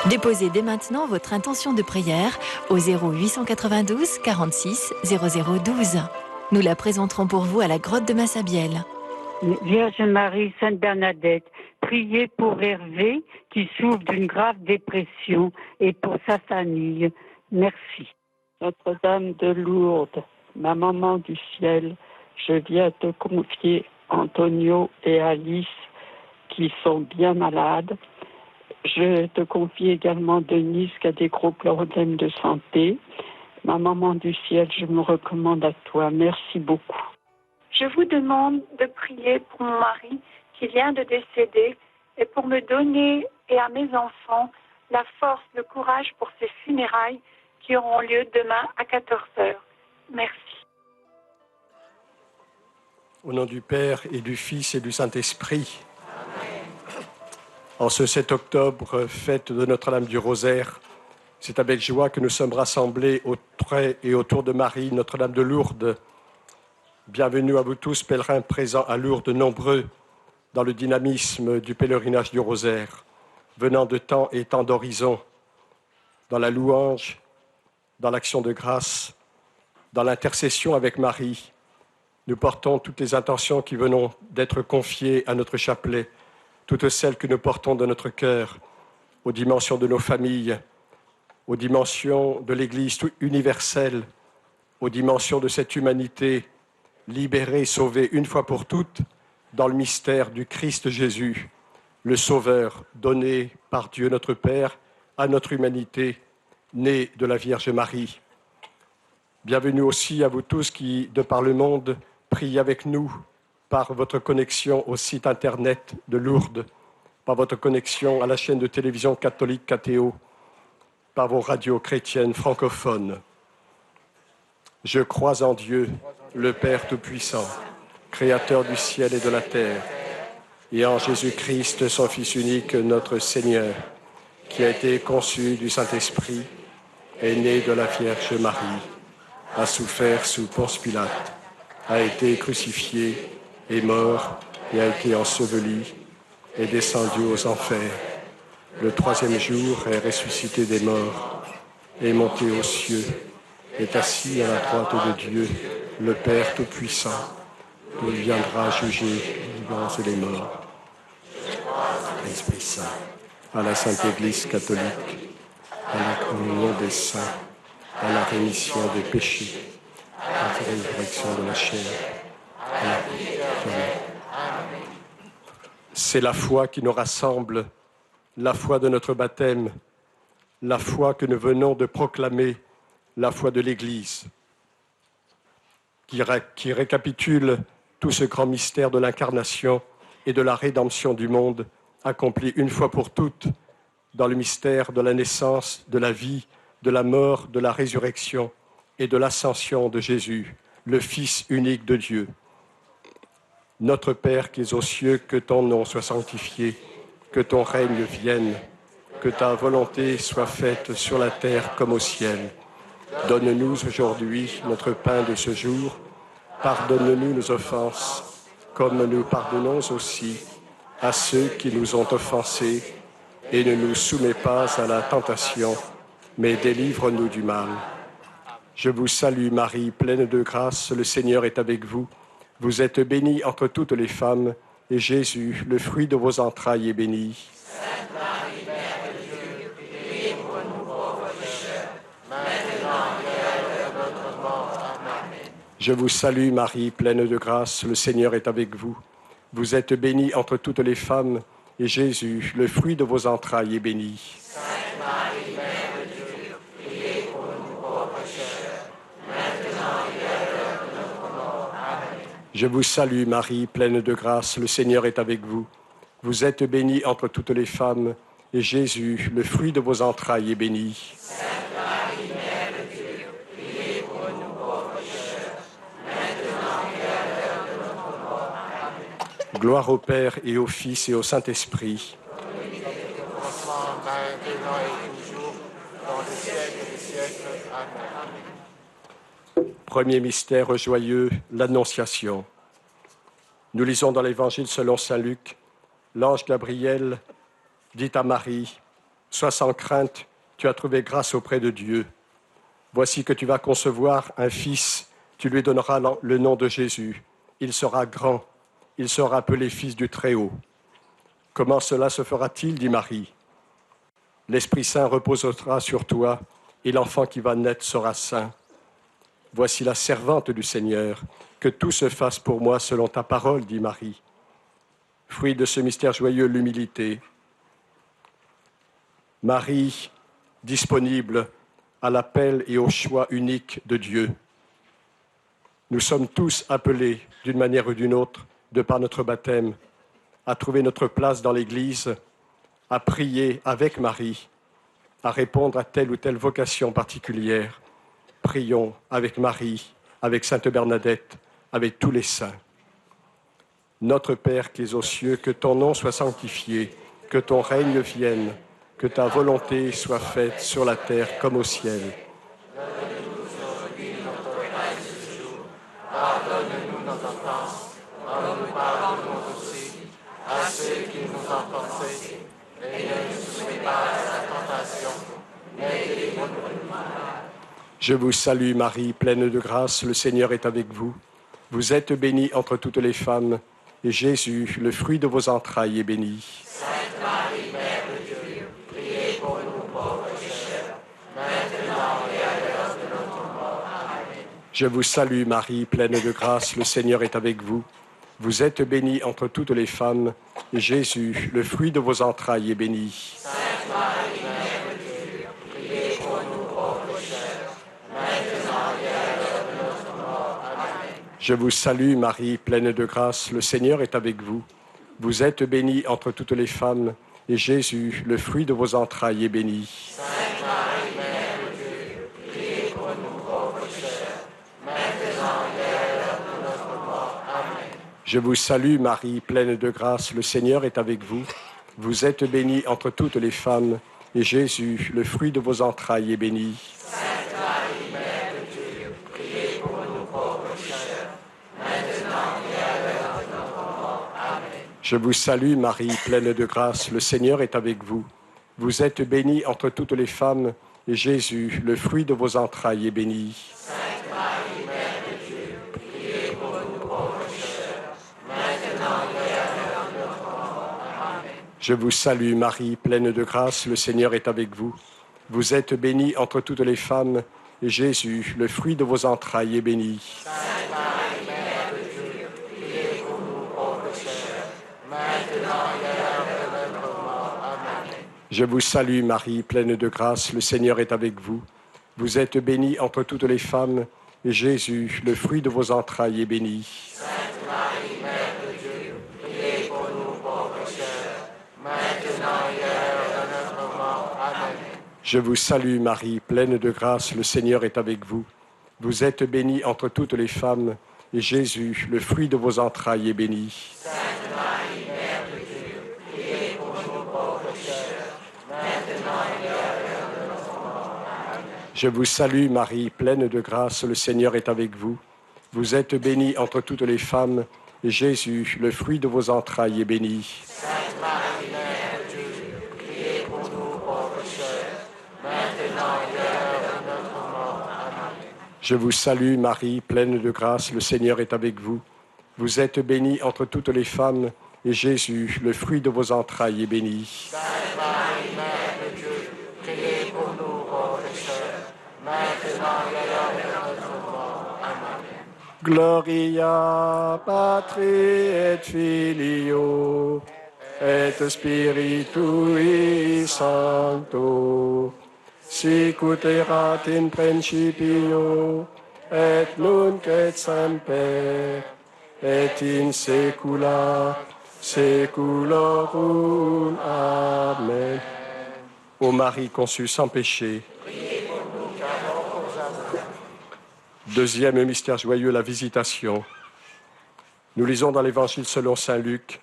Déposez dès maintenant votre intention de prière au 0892 46 0012. Nous la présenterons pour vous à la grotte de Massabielle. Vierge Marie, Sainte Bernadette, priez pour Hervé qui souffre d'une grave dépression et pour sa famille. Merci. Notre-Dame de Lourdes, ma maman du ciel, je viens te confier Antonio et Alice qui sont bien malades. Je te confie également Denise qui a des gros problèmes de santé. Ma maman du ciel, je me recommande à toi. Merci beaucoup. Je vous demande de prier pour mon mari qui vient de décéder et pour me donner et à mes enfants la force, le courage pour ces funérailles qui auront lieu demain à 14h. Merci. Au nom du Père et du Fils et du Saint-Esprit. Amen. En ce 7 octobre, fête de Notre-Dame du Rosaire, c'est avec joie que nous sommes rassemblés auprès et autour de Marie, Notre-Dame de Lourdes. Bienvenue à vous tous, pèlerins présents à Lourdes, nombreux dans le dynamisme du pèlerinage du Rosaire, venant de temps et temps d'horizons, dans la louange, dans l'action de grâce, dans l'intercession avec Marie. Nous portons toutes les intentions qui venons d'être confiées à notre chapelet, toutes celles que nous portons dans notre cœur, aux dimensions de nos familles, aux dimensions de l'Église universelle, aux dimensions de cette humanité libérée, sauvée une fois pour toutes dans le mystère du Christ Jésus, le Sauveur donné par Dieu notre Père à notre humanité, né de la Vierge Marie. Bienvenue aussi à vous tous qui, de par le monde, priez avec nous par votre connexion au site internet de Lourdes, par votre connexion à la chaîne de télévision catholique KTO, par vos radios chrétiennes francophones. Je crois en Dieu, le Père Tout-Puissant, Créateur du ciel et de la terre, et en Jésus-Christ, son Fils unique, notre Seigneur, qui a été conçu du Saint-Esprit, est né de la Vierge Marie, a souffert sous Ponce Pilate, a été crucifié, est mort et a été enseveli, est descendu aux enfers. Le 3e jour est ressuscité des morts, est monté aux cieux, est assis à la droite de Dieu, le Père Tout-Puissant, où il viendra juger les vivants et les morts. L'Esprit Saint, à la Sainte Église catholique, à la communion des saints, à la rémission des péchés, à la résurrection de la chair, à la vie éternelle. C'est la foi qui nous rassemble, la foi de notre baptême, la foi que nous venons de proclamer, la foi de l'Église, qui récapitule tout ce grand mystère de l'incarnation et de la rédemption du monde, accompli une fois pour toutes dans le mystère de la naissance, de la vie, de la mort, de la résurrection et de l'ascension de Jésus, le Fils unique de Dieu. Notre Père qui es aux cieux, que ton nom soit sanctifié, que ton règne vienne, que ta volonté soit faite sur la terre comme au ciel. Donne-nous aujourd'hui notre pain de ce jour. Pardonne-nous nos offenses, comme nous pardonnons aussi à ceux qui nous ont offensés. Et ne nous soumets pas à la tentation, mais délivre-nous du mal. Je vous salue Marie, pleine de grâce, le Seigneur est avec vous. Vous êtes bénie entre toutes les femmes, et Jésus, le fruit de vos entrailles, est béni. Sainte Marie, Mère de Dieu, priez pour nous pauvres pécheurs, maintenant et à l'heure de notre mort. Amen. Je vous salue Marie, pleine de grâce, le Seigneur est avec vous. Vous êtes bénie entre toutes les femmes, et Jésus, le fruit de vos entrailles, est béni. Sainte Marie, Mère de Dieu, priez pour nous pauvres pécheurs, maintenant et à l'heure de notre mort. Amen. Je vous salue Marie, pleine de grâce, le Seigneur est avec vous. Vous êtes bénie entre toutes les femmes, et Jésus, le fruit de vos entrailles, est béni. Sainte Marie, Mère de Dieu, priez pour nous pauvres pécheurs, maintenant et à l'heure de notre mort. Amen. Gloire au Père et au Fils et au Saint-Esprit. Maintenant et toujours, dans les siècles des siècles. Amen. Premier mystère joyeux, l'Annonciation. Nous lisons dans l'Évangile selon saint Luc, l'ange Gabriel dit à Marie, « Sois sans crainte, tu as trouvé grâce auprès de Dieu. Voici que tu vas concevoir un fils, tu lui donneras le nom de Jésus. Il sera grand, il sera appelé fils du Très-Haut. Comment cela se fera-t-il, dit Marie? L'Esprit Saint reposera sur toi, et l'enfant qui va naître sera saint. Voici la servante du Seigneur, que tout se fasse pour moi selon ta parole, dit Marie. Fruit de ce mystère joyeux, l'humilité. Marie, disponible à l'appel et au choix unique de Dieu. Nous sommes tous appelés, d'une manière ou d'une autre, de par notre baptême, à trouver notre place dans l'Église, à prier avec Marie, à répondre à telle ou telle vocation particulière. Prions avec Marie, avec Sainte Bernadette, avec tous les saints. Notre Père qui es aux cieux, que ton nom soit sanctifié, que ton règne vienne, que ta volonté soit faite sur la terre comme au ciel. Donne-nous aujourd'hui notre pain de ce jour. Pardonne-nous nos offenses, comme nous pardonnons aussi à ceux qui nous ont offensés. Et ne nous soumets pas à la tentation, mais délivre-nous du mal. Je vous salue Marie, pleine de grâce, le Seigneur est avec vous. Vous êtes bénie entre toutes les femmes, et Jésus, le fruit de vos entrailles, est béni. Sainte Marie, Mère de Dieu, priez pour nous pauvres pécheurs, maintenant et à l'heure de notre mort. Amen. Je vous salue Marie, pleine de grâce, le Seigneur est avec vous. Vous êtes bénie entre toutes les femmes, et Jésus, le fruit de vos entrailles, est béni. Sainte Marie, Mère de Dieu, priez pour nous pauvres pécheurs, maintenant et à l'heure de notre mort. Amen. Je vous salue Marie, pleine de grâce, le Seigneur est avec vous. Vous êtes bénie entre toutes les femmes, et Jésus, le fruit de vos entrailles, est béni. Sainte Marie, Mère de Dieu, priez pour nous pauvres pécheurs, maintenant et à l'heure de notre mort. Amen. Je vous salue Marie, pleine de grâce, le Seigneur est avec vous. Vous êtes bénie entre toutes les femmes, et Jésus, le fruit de vos entrailles, est béni. Sainte Marie, Mère de Dieu, priez pour nous pauvres pécheurs, maintenant et à l'heure de notre mort. Amen. Je vous salue Marie, pleine de grâce, le Seigneur est avec vous. Vous êtes bénie entre toutes les femmes, et Jésus, le fruit de vos entrailles, est béni. Sainte Marie, Mère de Dieu, priez pour nous pauvres pécheurs, maintenant et à l'heure de notre mort. Amen. Je vous salue Marie, pleine de grâce, le Seigneur est avec vous. Vous êtes bénie entre toutes les femmes, et Jésus, le fruit de vos entrailles, est béni. Sainte Marie, Mère de Dieu, priez pour nous pauvres pécheurs, maintenant et à l'heure de notre mort. Amen. Je vous salue Marie, pleine de grâce, le Seigneur est avec vous. Vous êtes bénie entre toutes les femmes, et Jésus, le fruit de vos entrailles, est béni. Sainte Marie, Mère de Dieu, priez pour nous pauvres pécheurs, maintenant et à l'heure de notre mort. Amen. Je vous salue Marie, pleine de grâce, le Seigneur est avec vous. Vous êtes bénie entre toutes les femmes, et Jésus, le fruit de vos entrailles, est béni. Sainte Marie, Mère de Dieu, priez pour nous pauvres pécheurs, maintenant et à l'heure de notre mort. Amen. Je vous salue Marie, pleine de grâce, le Seigneur est avec vous. Vous êtes bénie entre toutes les femmes, et Jésus, le fruit de vos entrailles, est béni. Sainte Marie, Mère de Dieu, priez pour nous pauvres pécheurs, maintenant et à l'heure de notre mort. Amen. Je vous salue Marie, pleine de grâce, le Seigneur est avec vous. Vous êtes bénie entre toutes les femmes, et Jésus, le fruit de vos entrailles, est béni. Sainte Marie, Mère de Dieu, priez pour nous pauvres pécheurs, maintenant et à l'heure de notre mort. Amen. Gloria Patri et Filio et Spiritui Sancto, sic ut erat in principio et nunc et semper et in saecula saeculorum. Amen. Ô Marie conçue sans péché. Deuxième mystère joyeux, la visitation. Nous lisons dans l'Évangile selon saint Luc.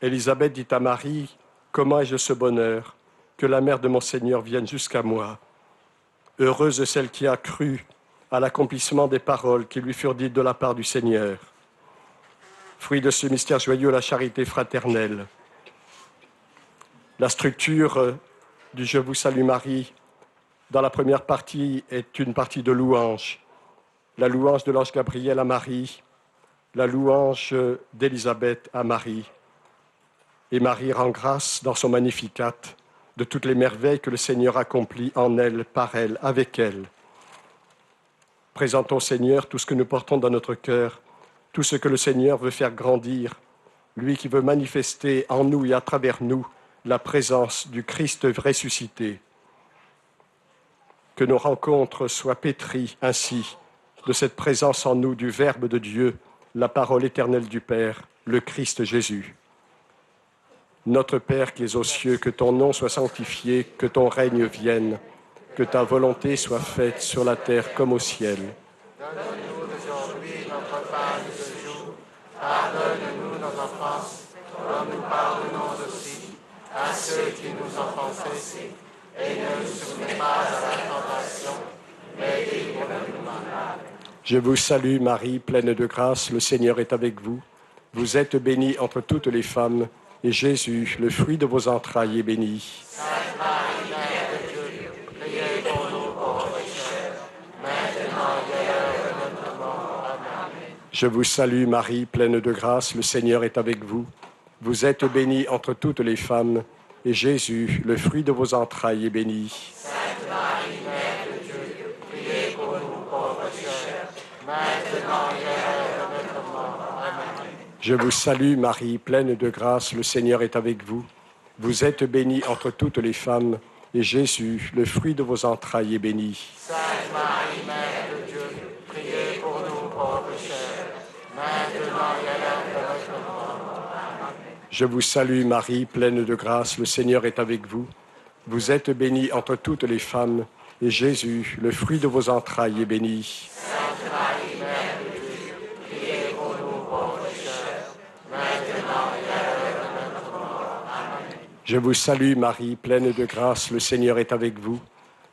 Élisabeth dit à Marie, « Comment ai-je ce bonheur que la mère de mon Seigneur vienne jusqu'à moi? Heureuse celle qui a cru à l'accomplissement des paroles qui lui furent dites de la part du Seigneur. » Fruit de ce mystère joyeux, la charité fraternelle. La structure du Je vous salue Marie, dans la première partie, est une partie de louange. La louange de l'ange Gabriel à Marie, la louange d'Élisabeth à Marie. Et Marie rend grâce dans son Magnificat de toutes les merveilles que le Seigneur accomplit en elle, par elle, avec elle. Présentons au Seigneur tout ce que nous portons dans notre cœur, tout ce que le Seigneur veut faire grandir, lui qui veut manifester en nous et à travers nous la présence du Christ ressuscité. Que nos rencontres soient pétries ainsi de cette présence en nous du Verbe de Dieu, la parole éternelle du Père, le Christ Jésus. Notre Père qui es aux cieux, que ton nom soit sanctifié, que ton règne vienne, que ta volonté soit faite sur la terre comme au ciel. Donne-nous aujourd'hui notre pain de ce jour. Pardonne-nous nos offenses, comme nous pardonnons aussi à ceux qui nous offensent. Et ne nous soumets pas à la tentation, mais délivre-nous du mal. Je vous salue Marie, pleine de grâce, le Seigneur est avec vous. Vous êtes bénie entre toutes les femmes, et Jésus, le fruit de vos entrailles, est béni. Sainte Marie, Mère de Dieu, priez pour nous pauvres pécheurs, maintenant et à l'heure de notre mort. Amen. Je vous salue Marie, pleine de grâce, le Seigneur est avec vous. Vous êtes bénie entre toutes les femmes, et Jésus, le fruit de vos entrailles, est béni. Sainte Marie, Mère de Dieu, priez pour nous pauvres pécheurs, maintenant et à l'heure de notre mort. Amen. Je vous salue Marie, pleine de grâce, le Seigneur est avec vous. Vous êtes bénie entre toutes les femmes, et Jésus, le fruit de vos entrailles, est béni. Sainte Marie, Mère de Dieu, priez pour nous pauvres pécheurs, maintenant et à l'heure de notre mort. Amen. Je vous salue Marie, pleine de grâce, le Seigneur est avec vous. Vous êtes bénie entre toutes les femmes, et Jésus, le fruit de vos entrailles, est béni. Sainte Marie, Mère de Dieu, priez pour nous pauvres pécheurs, maintenant et à l'heure de notre mort. Amen. Je vous salue Marie, pleine de grâce, le Seigneur est avec vous.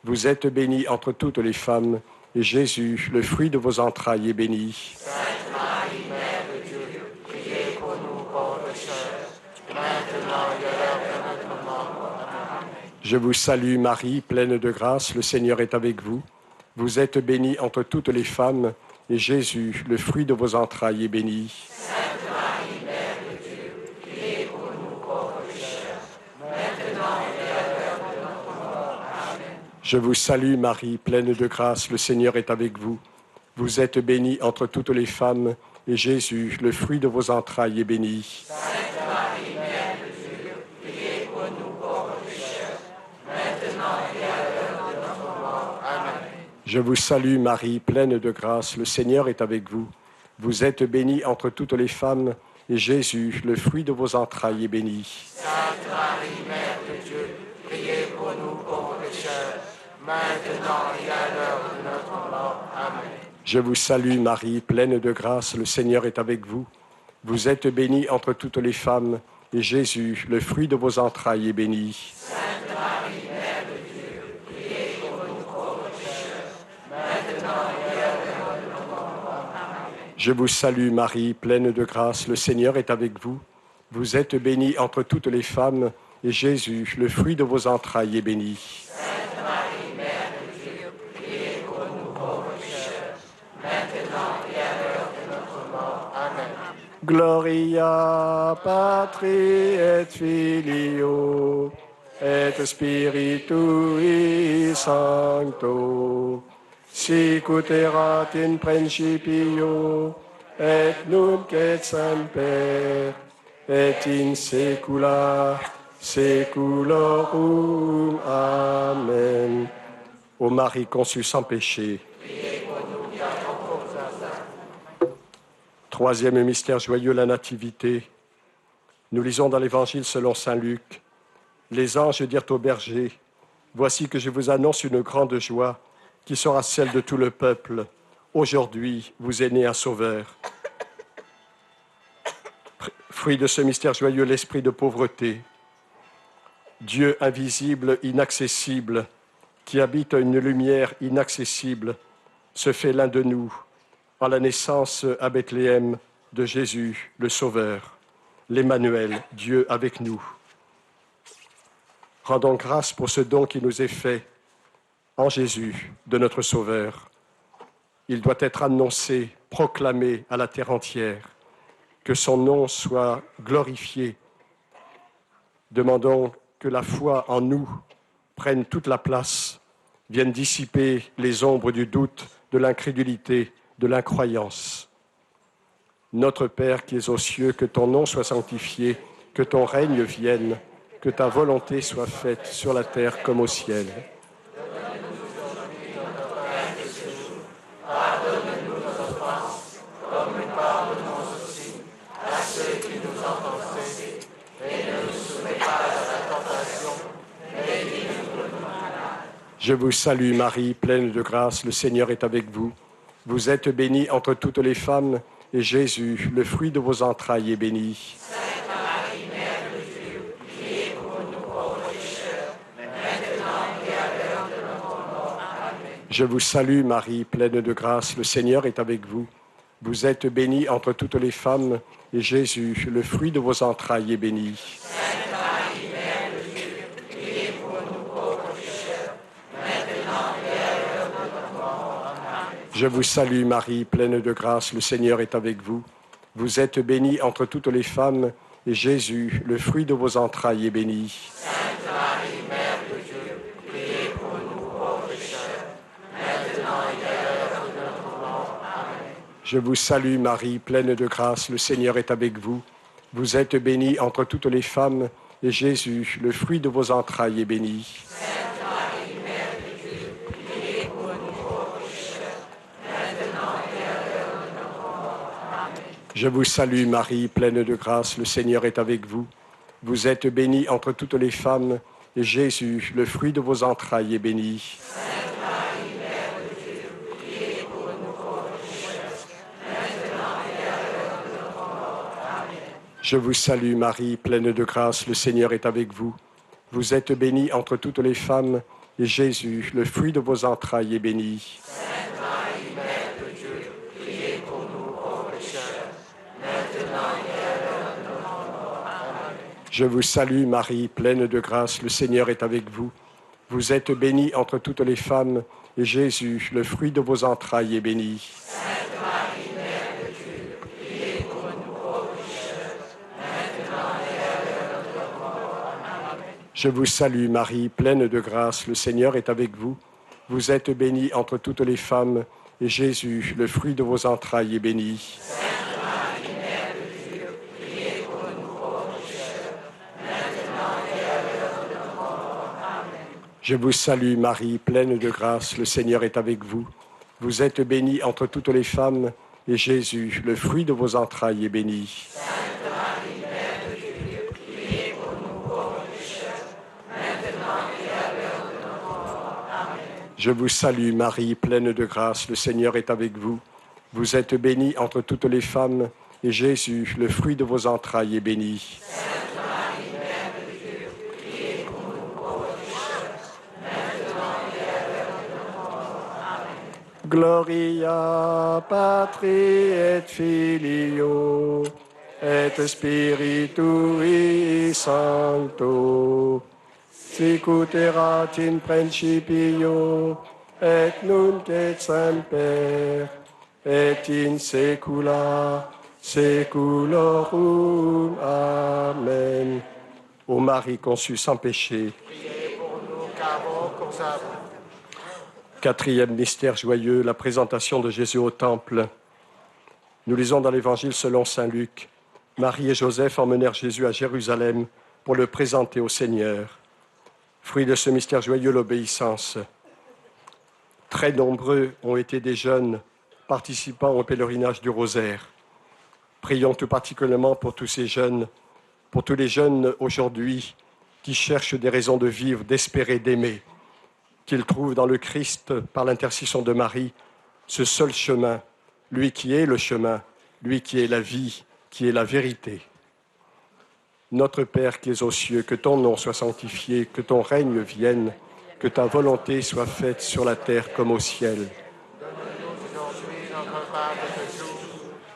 Vous êtes bénie entre toutes les femmes, et Jésus, le fruit de vos entrailles, est béni. Sainte Marie, Mère de Dieu, priez pour nous pauvres pécheurs, maintenant et à l'heure de notre mort. Amen. Je vous salue Marie, pleine de grâce, le Seigneur est avec vous. Vous êtes bénie entre toutes les femmes, et Jésus, le fruit de vos entrailles, est béni. Sainte Marie, Mère de Dieu, priez pour nous pauvres pécheurs, maintenant et à l'heure de notre mort. Amen. Je vous salue Marie, pleine de grâce, le Seigneur est avec vous. Vous êtes bénie entre toutes les femmes, et Jésus, le fruit de vos entrailles, est béni. Sainte Marie, Mère de Dieu, priez pour nous pauvres pécheurs, maintenant et à l'heure de notre mort. Amen. Je vous salue Marie, pleine de grâce, le Seigneur est avec vous. Vous êtes bénie entre toutes les femmes, et Jésus, le fruit de vos entrailles, est béni. Sainte Marie, Mère de Dieu, priez pour nous pauvres pécheurs, maintenant et à l'heure de notre mort. Amen. Je vous salue Marie, pleine de grâce, le Seigneur est avec vous. Vous êtes bénie entre toutes les femmes, et Jésus, le fruit de vos entrailles, est béni. Sainte Marie, Mère de Dieu, priez pour nous pauvres pécheurs, maintenant et à l'heure de notre mort. Amen. Je vous salue Marie, pleine de grâce, le Seigneur est avec vous. Vous êtes bénie entre toutes les femmes, et Jésus, le fruit de vos entrailles, est béni. Sainte Marie, Mère de Dieu, priez pour nous pauvres pécheurs, maintenant et à l'heure de notre mort. Amen. Gloria Patri et Filio et Spiritui Sancto, sic ut erat in principio et nunc et semper et in saecula saeculorum. Amen. Ô Marie conçue sans péché. Troisième mystère joyeux, la Nativité. Nous lisons dans l'Évangile selon saint Luc. Les anges dirent aux bergers, « Voici que je vous annonce une grande joie qui sera celle de tout le peuple. Aujourd'hui, vous est né un sauveur. » Fruit de ce mystère joyeux, l'esprit de pauvreté. Dieu invisible, inaccessible, qui habite une lumière inaccessible, se fait l'un de nous, en la naissance à Bethléem de Jésus, le Sauveur, l'Emmanuel, Dieu avec nous. Rendons grâce pour ce don qui nous est fait en Jésus, de notre Sauveur. Il doit être annoncé, proclamé à la terre entière, que son nom soit glorifié. Demandons que la foi en nous prenne toute la place, vienne dissiper les ombres du doute, de l'incrédulité, de l'incroyance. Notre Père qui es aux cieux, que ton nom soit sanctifié, que ton règne vienne, que ta volonté soit faite sur la terre comme au ciel. Pardonne-nous nos offenses, comme nous pardonnons aussi à ceux qui nous ont offensés, et ne nous soumets pas à la tentation, mais délivre-nous du mal. Je vous salue Marie, pleine de grâce, le Seigneur est avec vous. Vous êtes bénie entre toutes les femmes, et Jésus, le fruit de vos entrailles, est béni. Sainte Marie, Mère de Dieu, priez pour nous pauvres pécheurs, maintenant et à l'heure de notre mort. Amen. Je vous salue Marie, pleine de grâce, le Seigneur est avec vous. Vous êtes bénie entre toutes les femmes, et Jésus, le fruit de vos entrailles, est béni. Sainte Marie, Mère de Dieu, priez pour nous pauvres pécheurs, maintenant et à l'heure de notre mort. Amen. Je vous salue Marie, pleine de grâce, le Seigneur est avec vous. Vous êtes bénie entre toutes les femmes, et Jésus, le fruit de vos entrailles, est béni. Sainte Marie, Mère de Dieu, priez pour nous pauvres pécheurs, maintenant et à l'heure de notre mort. Amen. Je vous salue Marie, pleine de grâce, le Seigneur est avec vous. Vous êtes bénie entre toutes les femmes, et Jésus, le fruit de vos entrailles, est béni. Sainte Marie, Mère de Dieu, priez pour nous pauvres pécheurs, maintenant et à l'heure de notre mort. Amen. Je vous salue Marie, pleine de grâce, le Seigneur est avec vous. Vous êtes bénie entre toutes les femmes, et Jésus, le fruit de vos entrailles, est béni. Sainte Marie, Mère de Dieu, priez pour nous pauvres pécheurs, maintenant et à l'heure de notre mort. Amen. Je vous salue Marie, pleine de grâce, le Seigneur est avec vous. Vous êtes bénie entre toutes les femmes, et Jésus, le fruit de vos entrailles, est béni. Sainte Marie, Mère de Dieu, priez pour nous pauvres pécheurs, maintenant et à l'heure de notre mort. Amen. Je vous salue Marie, pleine de grâce, le Seigneur est avec vous. Vous êtes bénie entre toutes les femmes, et Jésus, le fruit de vos entrailles, est béni. Sainte Marie, Mère de Dieu, priez pour nous pauvres pécheurs, maintenant et à l'heure de notre mort. Amen. Je vous salue Marie, pleine de grâce, le Seigneur est avec vous. Vous êtes bénie entre toutes les femmes, et Jésus, le fruit de vos entrailles, est béni. Sainte Marie, Mère de Dieu, priez pour nous pauvres pécheurs, maintenant et à l'heure de notre mort. Amen. Je vous salue Marie, pleine de grâce, le Seigneur est avec vous. Vous êtes bénie entre toutes les femmes, et Jésus, le fruit de vos entrailles, est béni. Sainte Marie, Mère de Dieu, priez pour nous pauvres pécheurs, maintenant et à l'heure de notre mort. Amen. Je vous salue Marie, pleine de grâce, le Seigneur est avec vous. Vous êtes bénie entre toutes les femmes, et Jésus, le fruit de vos entrailles, est béni. Sainte Marie, Mère de Dieu, priez pour nous pauvres pécheurs, maintenant et à l'heure de notre mort. Amen. Gloria Patri et Filio et Spiritui Sancto, sicut erat in principio et nunc et semper et in saecula saeculorum. Amen. Ô Marie conçue sans péché. Priez pour nous, car on cours à vous. Quatrième mystère joyeux, la présentation de Jésus au temple. Nous lisons dans l'Évangile selon saint Luc. Marie et Joseph emmenèrent Jésus à Jérusalem pour le présenter au Seigneur. Fruit de ce mystère joyeux, l'obéissance. Très nombreux ont été des jeunes participant au pèlerinage du Rosaire. Prions tout particulièrement pour tous ces jeunes, pour tous les jeunes aujourd'hui qui cherchent des raisons de vivre, d'espérer, d'aimer, qu'ils trouvent dans le Christ, par l'intercession de Marie, ce seul chemin, lui qui est le chemin, lui qui est la vie, qui est la vérité. Notre Père qui es aux cieux, que ton nom soit sanctifié, que ton règne vienne, que ta volonté soit faite sur la terre comme au ciel. Donne-nous aujourd'hui notre pain de ce jour.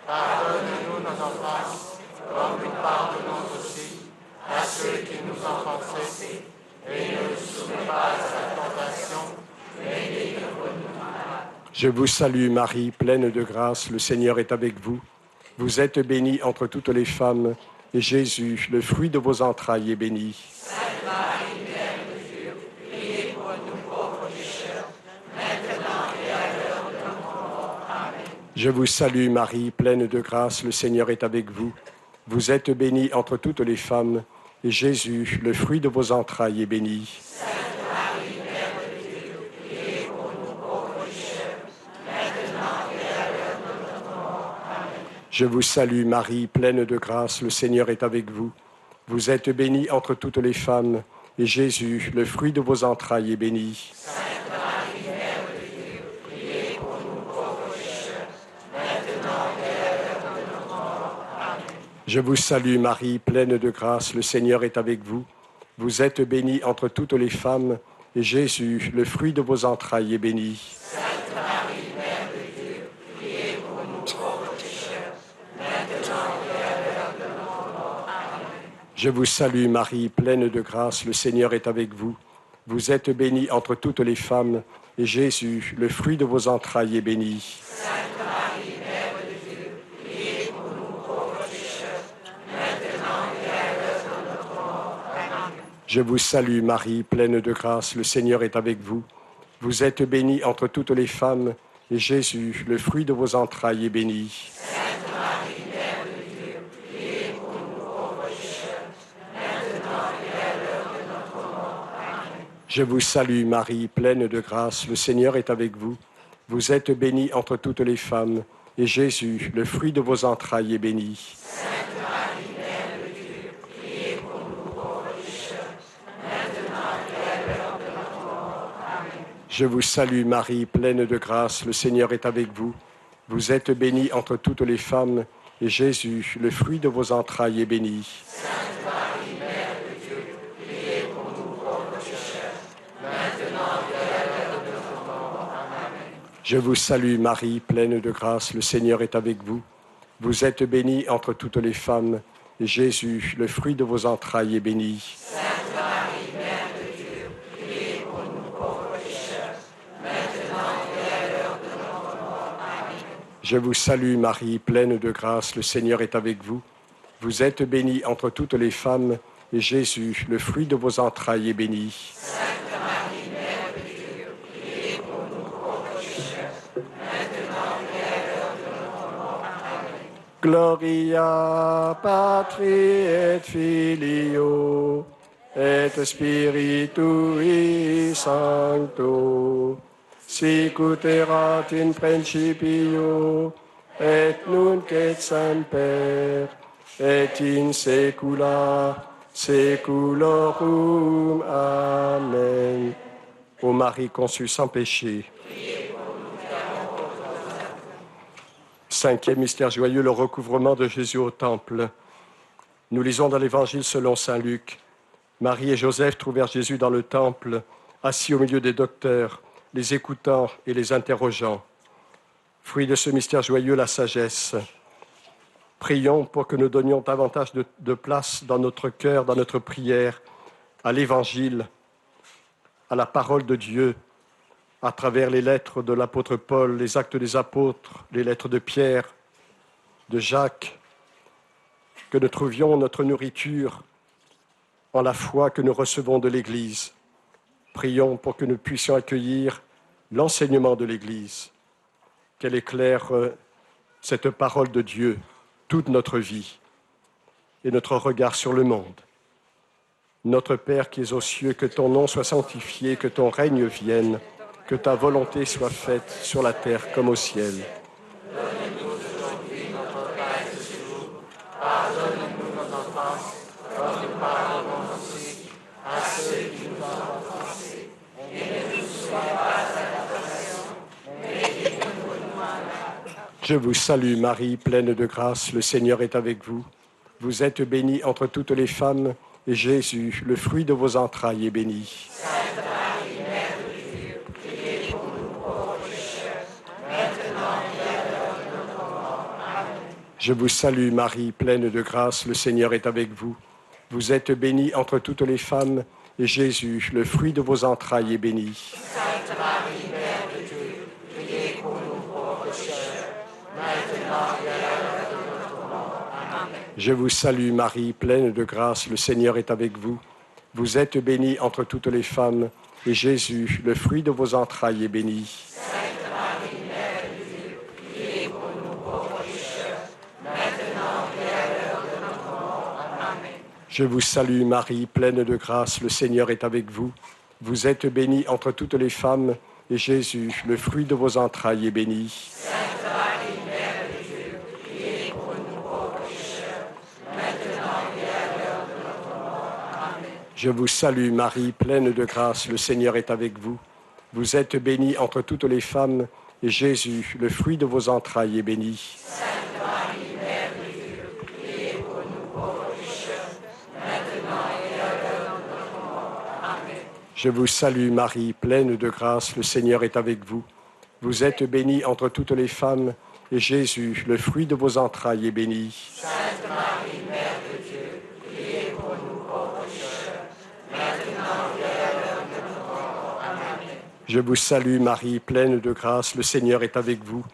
Pardonne-nous nos offenses, comme nous pardonnons aussi à ceux qui nous ont offensés. et ne nous soumets pas à la tentation, mais délivre-nous du mal. Je vous salue Marie, pleine de grâce, le Seigneur est avec vous. Vous êtes bénie entre toutes les femmes, et Jésus, le fruit de vos entrailles, est béni. Sainte Marie, Mère de Dieu, priez pour nous pauvres pécheurs, maintenant et à l'heure de notre mort. Amen. Je vous salue Marie, pleine de grâce, le Seigneur est avec vous. Vous êtes bénie entre toutes les femmes, et Jésus, le fruit de vos entrailles, est béni. Sainte Marie, Mère de Dieu, priez pour nous pauvres pécheurs, maintenant et à l'heure de notre mort. Amen. Je vous salue Marie, pleine de grâce, le Seigneur est avec vous. Vous êtes bénie entre toutes les femmes, et Jésus, le fruit de vos entrailles, est béni. Sainte Marie, Mère de Dieu, priez pour nous pauvres pécheurs, maintenant et à l'heure de notre mort. Amen. Je vous salue Marie, pleine de grâce, le Seigneur est avec vous. Vous êtes bénie entre toutes les femmes, et Jésus, le fruit de vos entrailles, est béni. Sainte Marie, Mère de Dieu, priez pour nous pauvres pécheurs, maintenant et à l'heure de notre mort. Amen. Je vous salue Marie, pleine de grâce, le Seigneur est avec vous. Vous êtes bénie entre toutes les femmes, et Jésus, le fruit de vos entrailles, est béni. Sainte Marie, Mère de Dieu, priez pour nous pauvres pécheurs, maintenant et à l'heure de notre mort. Amen. Je vous salue Marie, pleine de grâce, le Seigneur est avec vous. Vous êtes bénie entre toutes les femmes, et Jésus, le fruit de vos entrailles, est béni. Sainte Marie, Mère de Dieu, priez pour nous pauvres pécheurs, maintenant et à l'heure de notre mort. Amen. Je vous salue Marie, pleine de grâce, le Seigneur est avec vous. Vous êtes bénie entre toutes les femmes, et Jésus, le fruit de vos entrailles, est béni. Sainte Marie, Mère de Dieu, priez pour nous pauvres pécheurs, maintenant et à l'heure de notre mort. Amen. Je vous salue Marie, pleine de grâce, le Seigneur est avec vous. Vous êtes bénie entre toutes les femmes, et Jésus, le fruit de vos entrailles, est béni. Sainte Marie, Mère de Dieu, priez pour nous pauvres pécheurs, maintenant et à l'heure de notre mort. Amen. Je vous salue Marie, pleine de grâce, le Seigneur est avec vous. Vous êtes bénie entre toutes les femmes, et Jésus, le fruit de vos entrailles, est béni. Sainte Marie, Mère de Dieu, priez pour nous pauvres pécheurs, maintenant et à l'heure de notre mort. Amen. Je vous salue Marie, pleine de grâce, le Seigneur est avec vous. Vous êtes bénie entre toutes les femmes, et Jésus, le fruit de vos entrailles, est béni. Sainte Marie, Mère de Dieu, priez pour nous pauvres pécheurs, maintenant et à l'heure de notre mort. Amen. Gloria Patri et Filio et Spiritui Sancto, sic ut erat in principio et nunc et semper et in saecula saeculorum. Amen. Ô Marie conçue sans péché. Cinquième mystère joyeux, le recouvrement de Jésus au temple. Nous lisons dans l'Évangile selon saint Luc. Marie et Joseph trouvèrent Jésus dans le temple, assis au milieu des docteurs, les écoutant et les interrogeant. Fruit de ce mystère joyeux, la sagesse. Prions pour que nous donnions davantage de place dans notre cœur, dans notre prière, à l'Évangile, à la parole de Dieu, à travers les lettres de l'apôtre Paul, les actes des apôtres, les lettres de Pierre, de Jacques, que nous trouvions notre nourriture en la foi que nous recevons de l'Église. Prions pour que nous puissions accueillir l'enseignement de l'Église, qu'elle éclaire cette parole de Dieu, toute notre vie et notre regard sur le monde. Notre Père qui es aux cieux, que ton nom soit sanctifié, que ton règne vienne, que ta volonté soit faite sur la terre comme au ciel. Donne-nous aujourd'hui notre pain de ce jour. Pardonne-nous nos offenses, comme nous pardonnons aussi à ceux qui nous ont offensés. Et ne nous soumets pas à la tentation, mais délivre-nous du mal. Je vous salue Marie, pleine de grâce, le Seigneur est avec vous. Vous êtes bénie entre toutes les femmes, et Jésus, le fruit de vos entrailles, est béni. Sainte Marie, Mère de Dieu, priez pour nous pauvres pécheurs, maintenant et à l'heure de notre mort. Amen. Je vous salue Marie, pleine de grâce, le Seigneur est avec vous. Vous êtes bénie entre toutes les femmes, et Jésus, le fruit de vos entrailles, est béni. Sainte Marie, Mère de Dieu, priez pour nous pauvres pécheurs, maintenant et à l'heure de notre mort. Amen. Je vous salue Marie, pleine de grâce, le Seigneur est avec vous. Vous êtes bénie entre toutes les femmes, et Jésus, le fruit de vos entrailles, est béni. Sainte Marie, Mère de Dieu, priez pour nous pauvres pécheurs, maintenant et à l'heure de notre mort. Amen. Je vous salue Marie, pleine de grâce, le Seigneur est avec vous. Vous êtes bénie entre toutes les femmes, et Jésus, le fruit de vos entrailles, est béni. Sainte Marie, Mère de Dieu, priez pour nous pauvres pécheurs, maintenant et à l'heure de notre mort. Amen. Je vous salue Marie, pleine de grâce, le Seigneur est avec vous. Vous êtes bénie entre toutes les femmes, et Jésus, le fruit de vos entrailles, est béni. Sainte Marie, Mère de Dieu, priez pour nous pauvres pécheurs, maintenant et à l'heure de notre mort. Amen. Je vous salue Marie, pleine de grâce, le Seigneur est avec vous. Vous êtes bénie entre toutes les femmes, et Jésus, le fruit de vos entrailles, est béni. Sainte Marie, Mère de Dieu, priez pour nous pauvres pécheurs, maintenant et à l'heure de notre mort. Amen. Je vous salue Marie, pleine de grâce, le Seigneur est avec vous.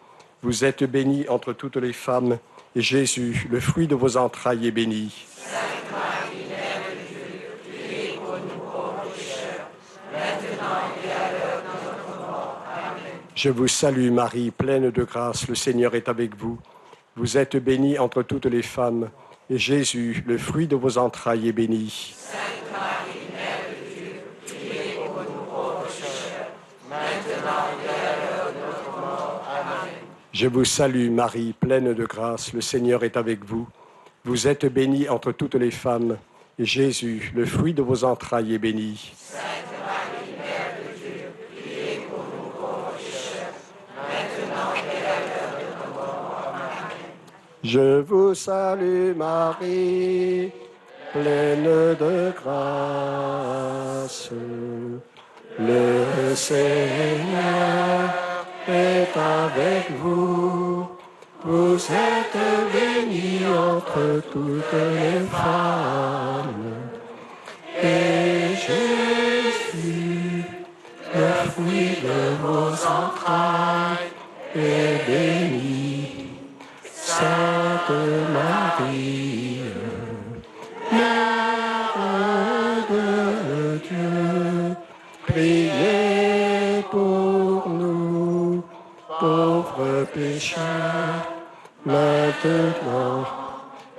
Vous êtes bénie entre toutes les femmes, et Jésus, le fruit de vos entrailles, est béni. Sainte Marie, Mère de Dieu, priez pour nous pauvres pécheurs, maintenant et à l'heure de notre mort. Amen. Je vous salue Marie, pleine de grâce, le Seigneur est avec vous. Vous êtes bénie entre toutes les femmes, et Jésus, le fruit de vos entrailles, est béni. Sainte Marie, Mère de Dieu, priez pour nous pauvres pécheurs, maintenant et à l'heure de notre mort. Amen. Je vous salue Marie, pleine de grâce, le Seigneur est avec vous. Vous êtes bénie entre toutes les femmes, et Jésus, le fruit de vos entrailles, est béni. Sainte Marie, Mère de Dieu, priez pour nous pauvres pécheurs, maintenant et à l'heure de notre mort. Amen. Je vous salue Marie, pleine de grâce. Le Seigneur est avec vous. Vous êtes bénie entre toutes les femmes. Et Jésus, le fruit de vos entrailles, est béni. Sainte Marie, Mère de Dieu, priez pour nous, pauvres pécheurs, maintenant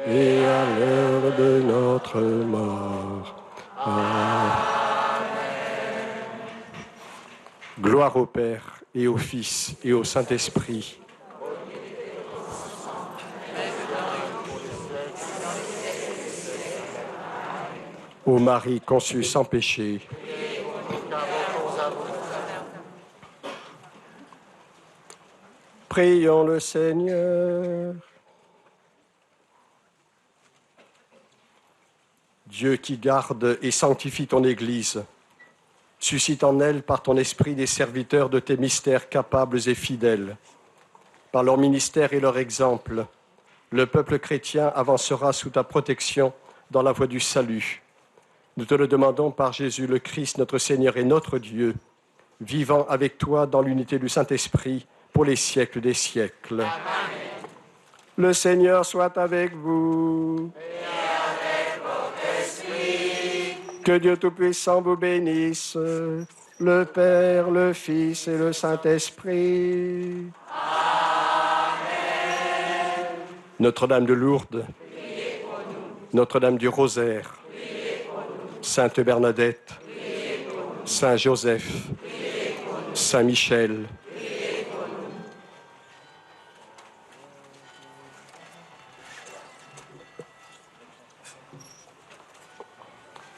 et à l'heure de notre mort. Amen. Gloire au Père et au Fils et au Saint-Esprit. Ô Marie conçue sans péché, prions le Seigneur. Dieu qui garde et sanctifie ton Église, suscite en elle par ton esprit des serviteurs de tes mystères capables et fidèles. Par leur ministère et leur exemple, le peuple chrétien avancera sous ta protection dans la voie du salut. Nous te le demandons par Jésus le Christ, notre Seigneur et notre Dieu, vivant avec toi dans l'unité du Saint-Esprit pour les siècles des siècles. Amen. Le Seigneur soit avec vous. Et avec votre esprit. Que Dieu Tout-Puissant vous bénisse, le Père, le Fils et le Saint-Esprit. Amen. Notre-Dame de Lourdes, Priez pour nous. Notre-Dame du Rosaire, Priez pour nous. Sainte Bernadette, Priez pour nous. Saint Joseph, Priez pour nous. Saint Michel, Priez pour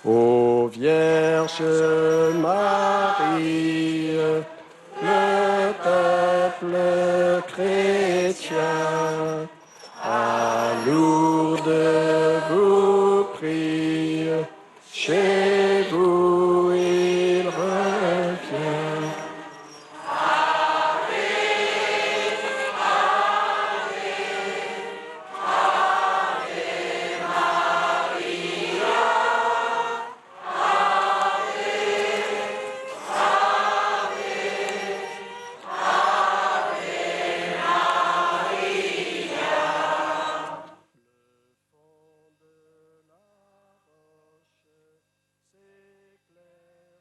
nous. Ô Vierge Marie,